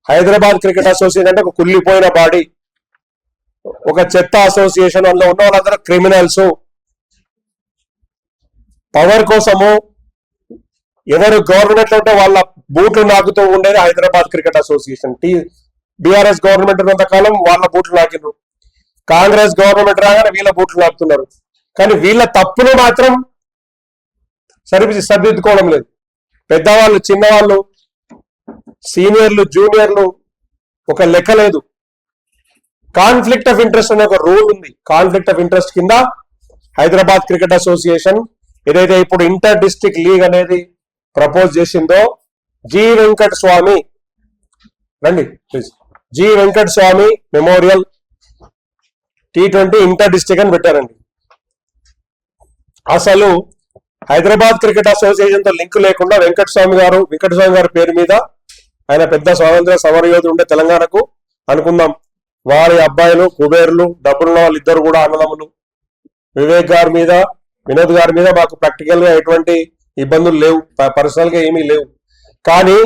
Hyderabad cricket association అంటే ఒక కుళ్ళిపోయిన బాడీ, ఒక చెత్త అసోసియేషన్. అందులో ఉన్న వాళ్ళందరూ క్రిమినల్స్. పవర్ కోసము ఎవరు గవర్నమెంట్ లో ఉంటే వాళ్ళ బూట్లు నాకుతూ ఉండేది Hyderabad cricket association. BRS government ఉన్నంత కాలం వాళ్ళ బూట్లు నాకిండ్రు, కాంగ్రెస్ గవర్నమెంట్ రాగానే వీళ్ళ బూట్లు నాకుతున్నారు. కానీ వీళ్ళ తప్పులు మాత్రం సరిదిద్దుకోవడం లేదు. పెద్దవాళ్ళు, చిన్నవాళ్ళు, సీనియర్లు, జూనియర్లు ఒక లెక్క లేదు. కాన్ఫ్లిక్ట్ ఆఫ్ ఇంట్రెస్ట్ అనే ఒక రూల్ ఉంది. కాన్ఫ్లిక్ట్ ఆఫ్ ఇంట్రెస్ట్ కింద హైదరాబాద్ క్రికెట్ అసోసియేషన్ ఏదైతే ఇప్పుడు ఇంటర్ డిస్ట్రిక్ట్ లీగ్ అనేది ప్రపోజ్ చేసిందో, జి వెంకట స్వామి, రండి please, G Venkata Swamy memorial T20 inter district అని పెట్టారండి. అసలు హైదరాబాద్ క్రికెట్ అసోసియేషన్ తో లింక్ లేకుండా వెంకటస్వామి గారి పేరు మీద, ఆయన పెద్ద స్వాతంత్ర సమరయోధుడు ఉండే తెలంగాణకు అనుకుందాం. వారి అబ్బాయిలు కుబేర్లు, డబ్బులున్న వాళ్ళు ఇద్దరు కూడా అన్నదమ్ములు. వివేక్ గారి మీద, వినోద్ గారి మీద మాకు ప్రాక్టికల్ గా ఎటువంటి ఇబ్బందులు లేవు, పర్సనల్ గా ఏమీ లేవు. కానీ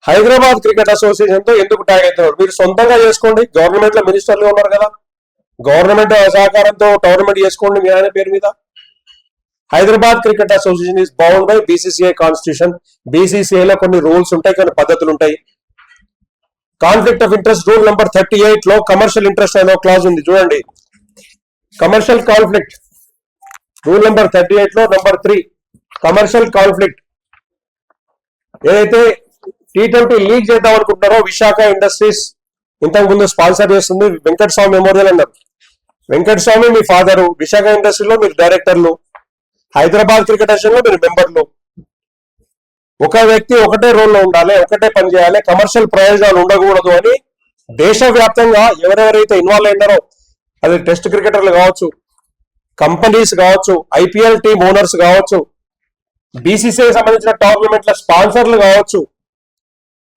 హైదరాబాద్ క్రికెట్ అసోసియేషన్ తో ఎందుకు ట్యాగ్ అవుతున్నారు? మీరు సొంతంగా చేసుకోండి. గవర్నమెంట్ లో మినిస్టర్లు ఉన్నారు కదా, గవర్నమెంట్ సహకారంతో టోర్నమెంట్ చేసుకోండి మీ ఆయన పేరు మీద. Hyderabad cricket association is bound by BCCI constitution. BCCI లో కొన్ని రూల్స్ ఉంటాయి, కొన్ని పద్ధతులు ఉంటాయి. Conflict of interest rule number 38 లో కమర్షియల్ ఇంట్రెస్ట్ అనే క్లాజ్ ఉంది చూడండి. కమర్షియల్ కాన్ఫ్లిక్ట్ రూల్ నెంబర్ 38 లో నెంబర్ 3 కమర్షియల్ కాన్ఫ్లిక్ట్. ఏదైతే T20 లీగ్ చేద్దాం అనుకుంటున్నారో, విశాఖ ఇండస్ట్రీస్ ఇంతకు ముందు స్పాన్సర్ చేస్తుంది, వెంకటస్వామి మెమోరియల్ అన్నారు. వెంకటస్వామి మీ ఫాదరు, విశాఖ ఇండస్ట్రీలో మీరు డైరెక్టర్లు, హైదరాబాద్ క్రికెట్ అసోసియేషన్ లో మీరు మెంబర్లు. ఒక వ్యక్తి ఒకటే రోల్లో ఉండాలి, ఒకటే పని చేయాలి, కమర్షియల్ ప్రయోజనాలు ఉండకూడదు అని దేశవ్యాప్తంగా ఎవరెవరైతే ఇన్వాల్వ్ అయినారో, అది టెస్ట్ క్రికెటర్లు కావచ్చు, కంపెనీస్ కావచ్చు, ఐపీఎల్ టీమ్ ఓనర్స్ కావచ్చు, బీసీసీఐ సంబంధించిన టోర్నమెంట్ల స్పాన్సర్లు కావచ్చు,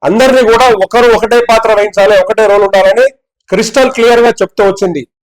అందరినీ కూడా ఒకరు ఒకటే పాత్ర వహించాలి, ఒకటే రోల్ ఉండాలని క్రిస్టల్ క్లియర్ గా చెప్తూ వచ్చింది.